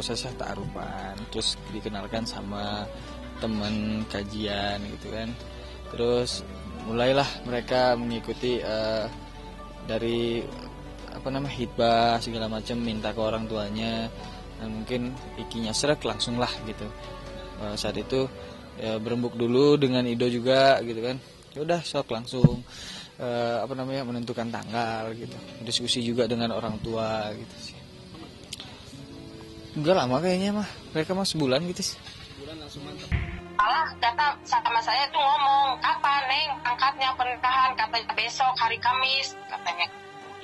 prosesnya ta'arufan, terus dikenalkan sama teman kajian gitu kan. Terus mulailah mereka mengikuti dari hitbah segala macam, minta ke orang tuanya, dan mungkin ikinya srek langsung lah gitu. Saat itu berembuk dulu dengan Ido juga gitu kan. Ya udah sok langsung menentukan tanggal gitu. Diskusi juga dengan orang tua gitu sih. Enggak lama kayaknya mah. Mereka mah sebulan gitu sih. Sebulan langsung mantap. Malah kata sama saya tuh ngomong, kapan Neng angkatnya pernikahan? Katanya besok hari Kamis katanya.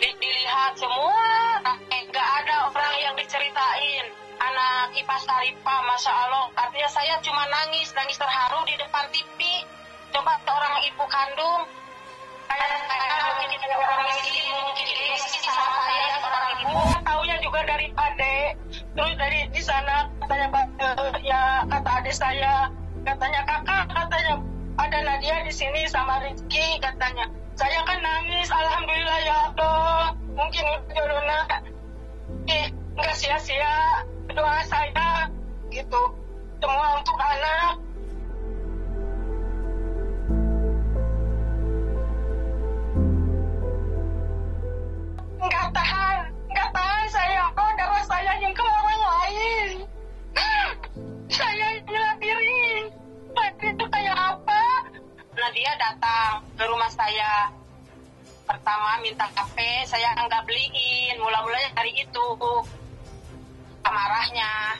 Dilihat semua, nggak ada orang yang diceritain. Anak IPA Saripa, Masya Allah. Artinya saya cuma nangis terharu di depan TV. Coba orang ibu kandung, kayak orang miskin, mungkin sama saya orang ibu. Taunya juga dari Ade. Terus dari di sana katanya kata adik saya, katanya kakak, katanya ada Nadia di sini sama Rizky katanya. Saya kan nangis, alhamdulillah ya Allah. Mungkin jodohnya nggak sia-sia doa saya gitu. Semua untuk anak. Nggak tahan saya. Oh, darah saya yang ke orang lain. Saya nyelatirin. Itu kayak apa? Nadia datang ke rumah saya. Pertama minta HP, saya nggak beliin. Mula-mulanya hari itu marahnya.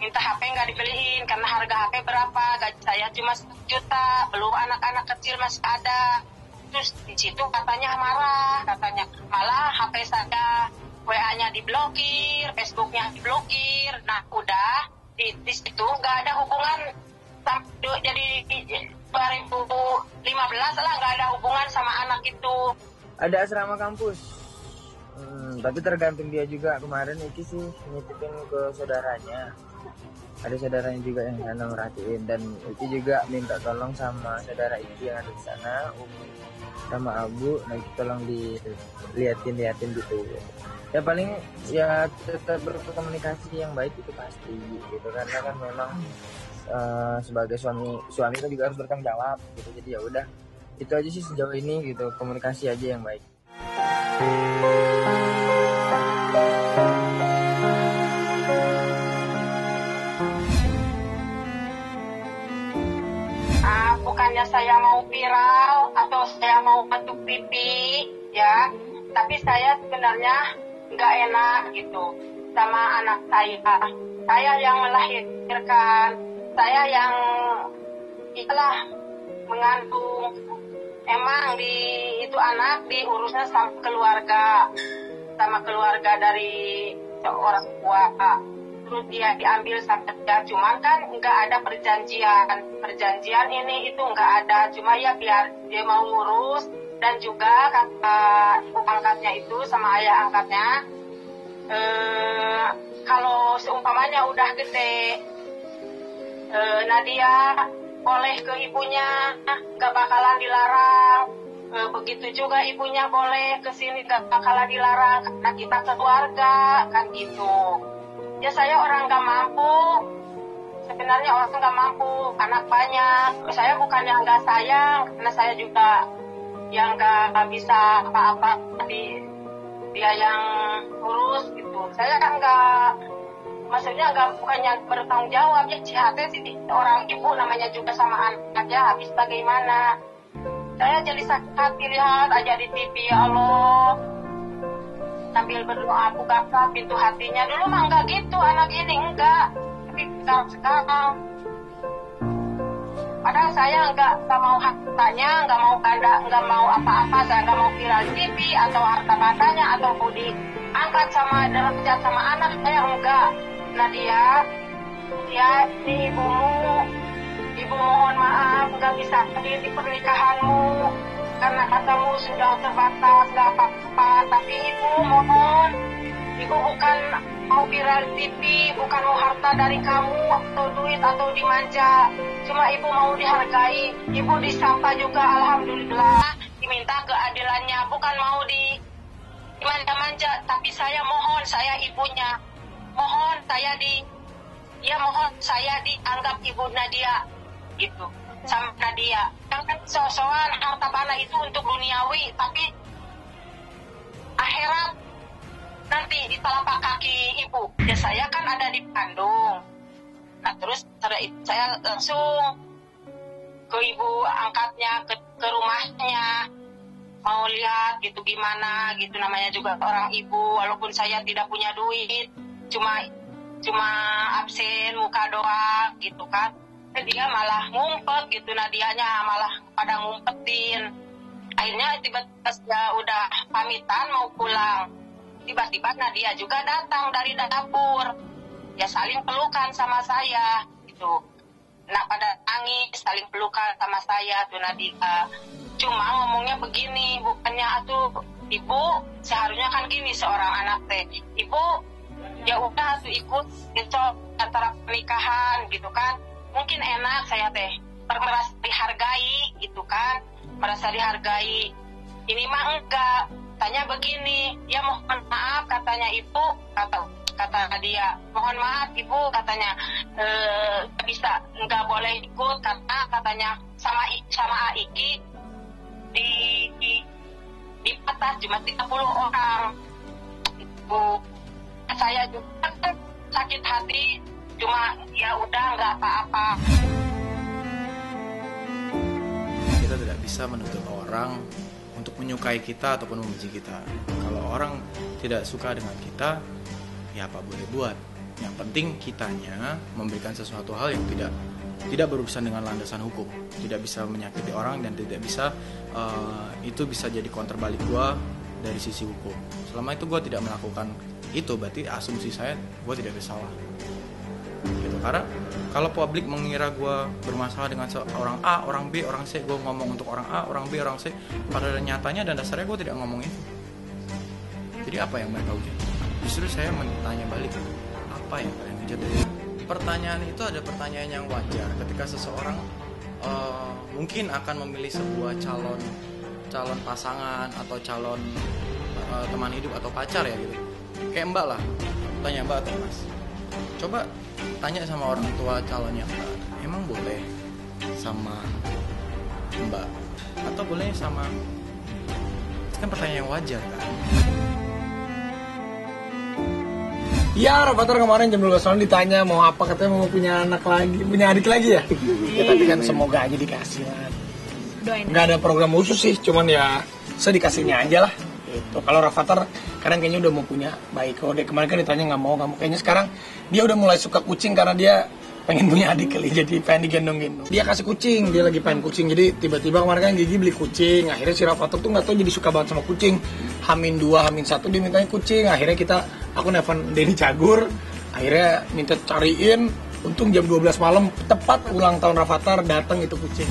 Minta HP nggak dibeliin karena harga HP berapa? Gaji saya cuma 1 juta. Belum anak-anak kecil masih ada. Terus di situ katanya marah, katanya malah HP saya WA-nya diblokir, Facebook-nya diblokir. Nah udah di situ nggak ada hubungan sampai jadi 2015 lah nggak ada hubungan sama anak itu. Ada asrama kampus, tapi tergantung dia juga. Kemarin Iki sih nitipin ke saudaranya, ada saudaranya juga yang sana merhatiin, dan Iki juga minta tolong sama saudara Iki yang ada di sana, Umi sama Abu, nah Iki tolong diliatin gitu. Ya paling ya tetap berkomunikasi yang baik itu pasti gitu, karena kan memang sebagai suami itu juga harus bertanggung jawab gitu. Jadi ya udah, itu aja sih sejauh ini gitu, komunikasi aja yang baik. Bukannya saya mau viral atau saya mau masuk TV ya, tapi saya sebenarnya nggak enak gitu sama anak saya. Saya yang melahirkan, saya yang mengandung. Emang itu anak diurusnya sama keluarga dari orang tua. Terus dia diambil sama dia, cuman kan nggak ada perjanjian ini itu nggak ada, cuma ya biar dia mau ngurus. Dan juga kata ibu angkatnya itu sama ayah angkatnya, kalau seumpamanya udah gede, Nadia boleh ke ibunya, gak bakalan dilarang. Begitu juga ibunya boleh ke sini, gak bakalan dilarang karena kita keluarga kan gitu. Ya saya orang gak mampu, sebenarnya orang gak mampu, anak banyak. Saya bukannya gak sayang, karena saya juga yang gak bisa apa-apa dia yang urus gitu. Saya kan maksudnya bukannya bertanggung jawab ya. CHT sih orang ibu namanya juga sama anaknya, habis bagaimana. Saya jadi sakit hati lihat aja di TV, ya Allah. Sambil berdoa bukakan pintu hatinya. Dulu mah enggak gitu, anak ini enggak. Tapi sekarang padahal saya enggak mau hartanya, enggak mau kanda, enggak mau apa-apa. Saya enggak mau viral TV atau harta katanya atau mau diangkat sama derajat sama anak saya, enggak. Nadia, ya ini ibu mohon maaf enggak bisa hadir di pernikahanmu karena katamu sudah terbatas, enggak apa-apa. Tapi ibu mohon, ibu bukan mau viral TV, bukan mau harta dari kamu atau duit atau dimanja. Cuma ibu mau dihargai, ibu disapa juga, alhamdulillah. Diminta keadilannya, bukan mau dimanja-manja. Tapi saya mohon, saya ibunya, mohon saya ya mohon saya dianggap ibu Nadia gitu sama Nadia. Kan soal harta bana itu untuk duniawi, tapi akhirat nanti di telapak kaki ibu. Ya saya kan ada di Bandung. Nah terus saya langsung ke ibu angkatnya, ke rumahnya, mau lihat gitu gimana gitu, namanya juga orang ibu, walaupun saya tidak punya duit, cuma absen muka doang gitu kan. Dia malah ngumpet gitu, Nadianya malah pada ngumpetin. Akhirnya tiba-tiba saya udah pamitan mau pulang, tiba-tiba Nadia juga datang dari dapur, ya saling pelukan sama saya gitu. Nah pada nangis saling pelukan sama saya tuh Nadia. Cuma ngomongnya begini, bukannya atuh ibu seharusnya kan gini seorang anak teh, ibu ya udah tuh ikut gitu antara pernikahan gitu kan, mungkin enak saya teh merasa dihargai gitu kan, merasa dihargai. Ini mah enggak, tanya begini, ya mohon maaf katanya ibu, kata dia, mohon maaf ibu katanya, bisa nggak boleh ikut karena katanya sama Aiki di atas cuma 30 orang. Ibu saya juga kan sakit hati, cuma ya udah nggak apa-apa. Kita tidak bisa menuntut orang untuk menyukai kita ataupun membenci kita. Kalau orang tidak suka dengan kita, ya apa boleh buat. Yang penting kitanya memberikan sesuatu hal yang tidak berurusan dengan landasan hukum, tidak bisa menyakiti orang dan tidak bisa itu bisa jadi counter balik gue dari sisi hukum. Selama itu gue tidak melakukan itu, berarti asumsi saya gue tidak bersalah. Gitu. Karena kalau publik mengira gue bermasalah dengan orang A, orang B, orang C, gue ngomong untuk orang A, orang B, orang C, pada nyatanya dan dasarnya gue tidak ngomong itu. Jadi apa yang mereka uji? Justru saya mentanya balik, apa yang kalian uji? Pertanyaan itu ada pertanyaan yang wajar ketika seseorang mungkin akan memilih sebuah calon pasangan atau calon teman hidup atau pacar ya gitu. Kayak Mbak lah, tanya Mbak atau Mas, coba tanya sama orang tua calonnya Mbak, emang boleh sama Mbak atau boleh sama, itu kan pertanyaan yang wajar kan. Ya, Rafathar kemarin jam 12 malam ditanya mau apa, katanya mau punya anak lagi, punya adik lagi ya. Ya tapi kan semoga aja dikasih lah. Nggak ada program khusus sih, cuman ya sedikasihnya aja lah. Gitu. Kalau Rafathar kadang kayaknya udah mau punya bayi. Kalau dia kemarin kan ditanya nggak mau, kayaknya sekarang dia udah mulai suka kucing karena dia pengen punya adik kali, jadi pengen digendong-gendong. Dia kasih kucing, dia lagi pengen kucing, jadi tiba-tiba kemarin kan Gigi beli kucing. Akhirnya si Rafathar tuh nggak tahu jadi suka banget sama kucing. H-2, H-1 dia mintanya kucing. Akhirnya aku nelfon Denny Cagur, akhirnya minta cariin. Untung jam 12 malam tepat ulang tahun Rafathar datang itu kucing.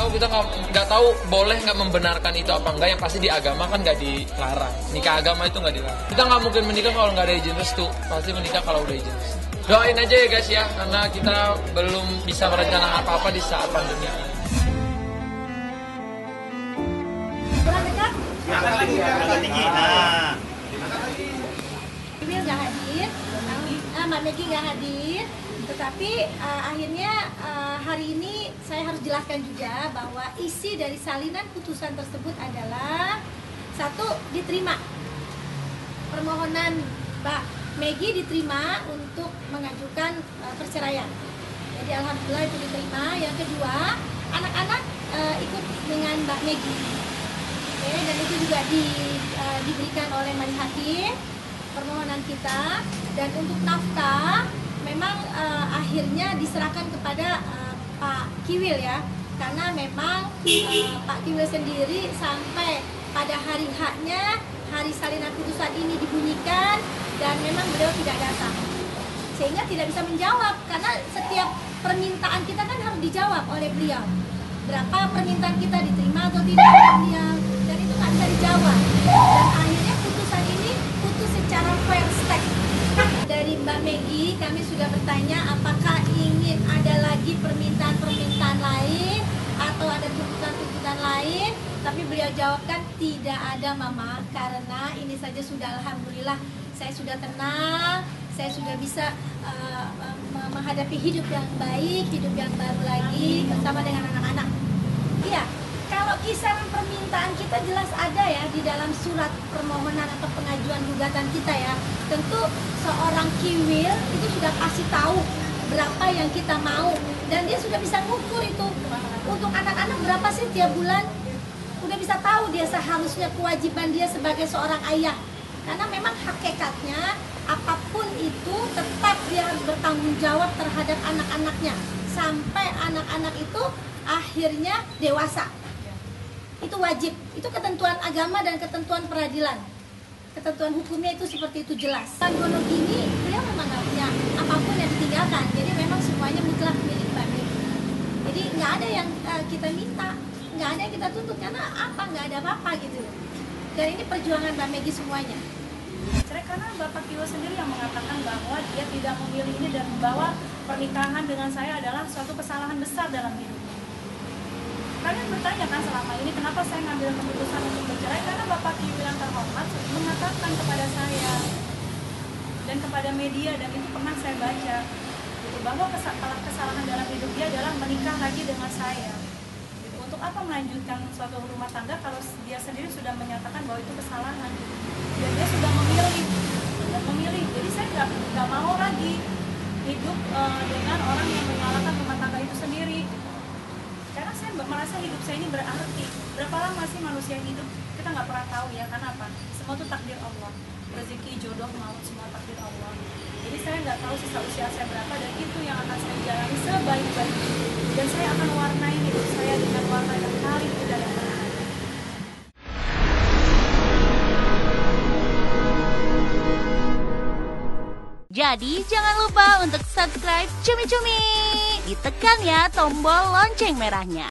Kita nggak tahu boleh nggak membenarkan itu apa enggak, yang pasti di agama kan nggak dilarang, nikah agama itu nggak dilarang. Kita nggak mungkin menikah kalau nggak ada izin restu, pasti menikah kalau udah izin restu. Doain aja ya guys ya, karena kita belum bisa merencanakan apa-apa di saat pandemi. Bill nggak hadir, Mbak Megi nggak hadir, tetapi akhirnya hari ini saya harus jelaskan juga bahwa isi dari salinan putusan tersebut adalah satu, diterima permohonan Mbak Megi, diterima untuk mengajukan perceraian. Jadi alhamdulillah itu diterima. Yang kedua, anak-anak ikut dengan Mbak Megi. Oke, dan itu juga diberikan oleh majelis hakim permohonan kita. Dan untuk nafkah memang akhirnya diserahkan kepada Pak Kiwil ya, karena memang Pak Kiwil sendiri sampai pada hari haknya, hari salinan putusan ini dibunyikan dan memang beliau tidak datang, sehingga tidak bisa menjawab karena setiap permintaan kita kan harus dijawab oleh beliau. Berapa permintaan kita diterima atau tidak oleh beliau, dan itu nggak bisa dijawab. Dan akhirnya putusan ini putus secara fair stake. Dari Mbak Megi kami sudah bertanya apakah ingin ada lagi permintaan-permintaan lain atau ada tuntutan-tuntutan lain, tapi beliau jawabkan tidak ada Mama, karena ini saja sudah alhamdulillah saya sudah tenang, saya sudah bisa menghadapi hidup yang baik, hidup yang baru lagi bersama dengan anak-anak. Iya, kalau kisaran permintaan kita jelas ada ya di dalam surat permohonan atau pengajuan gugatan kita ya. Tentu seorang kiwil itu sudah pasti tahu berapa yang kita mau dan dia sudah bisa ngukur itu. Untuk anak-anak berapa sih tiap bulan? Udah bisa tahu dia seharusnya kewajiban dia sebagai seorang ayah. Karena memang hakikatnya apapun itu tetap dia harus bertanggung jawab terhadap anak-anaknya sampai anak-anak itu akhirnya dewasa. Itu wajib, itu ketentuan agama dan ketentuan peradilan. Ketentuan hukumnya itu seperti itu jelas. Pak Gonogini beliau memang nggak punya apapun yang ditinggalkan, jadi memang semuanya mutlak milik Mbak Megi. Jadi nggak ada yang kita minta, nggak ada yang kita tuntut karena apa, nggak ada apa-apa gitu. Dan ini perjuangan Mbak Megi semuanya. Cerai karena Bapak Kiwo sendiri yang mengatakan bahwa dia tidak memilih ini dan bahwa pernikahan dengan saya adalah suatu kesalahan besar dalam hidupnya. Kalian bertanya kan selama ini kenapa saya ngambil keputusan untuk bercerai, karena Bapak Kiwo yang terhormat mengatakan kepada saya dan kepada media, dan itu pernah saya baca gitu, bahwa kesalahan dalam hidup dia adalah menikah lagi dengan saya. Gitu. Untuk apa melanjutkan suatu rumah tangga kalau dia sendiri sudah menyatakan bahwa itu kesalahan dan dia sudah memilih. Jadi saya nggak mau lagi hidup dengan orang yang menyalahkan rumah tangga itu sendiri. Karena saya merasa hidup saya ini berarti. Berapa lama sih manusia hidup? Kita nggak pernah tahu ya, karena apa? Semua itu takdir Allah. Rezeki, jodoh, maut, semua takdir Allah. Jadi saya nggak tahu sisa usia saya berapa, dan itu yang akan saya jalani sebaik-baiknya. Dan saya akan warnai hidup saya dengan warna yang paling indah yang pernah ada. Jadi jangan lupa untuk subscribe Cumi Cumi. Ditekan ya tombol lonceng merahnya.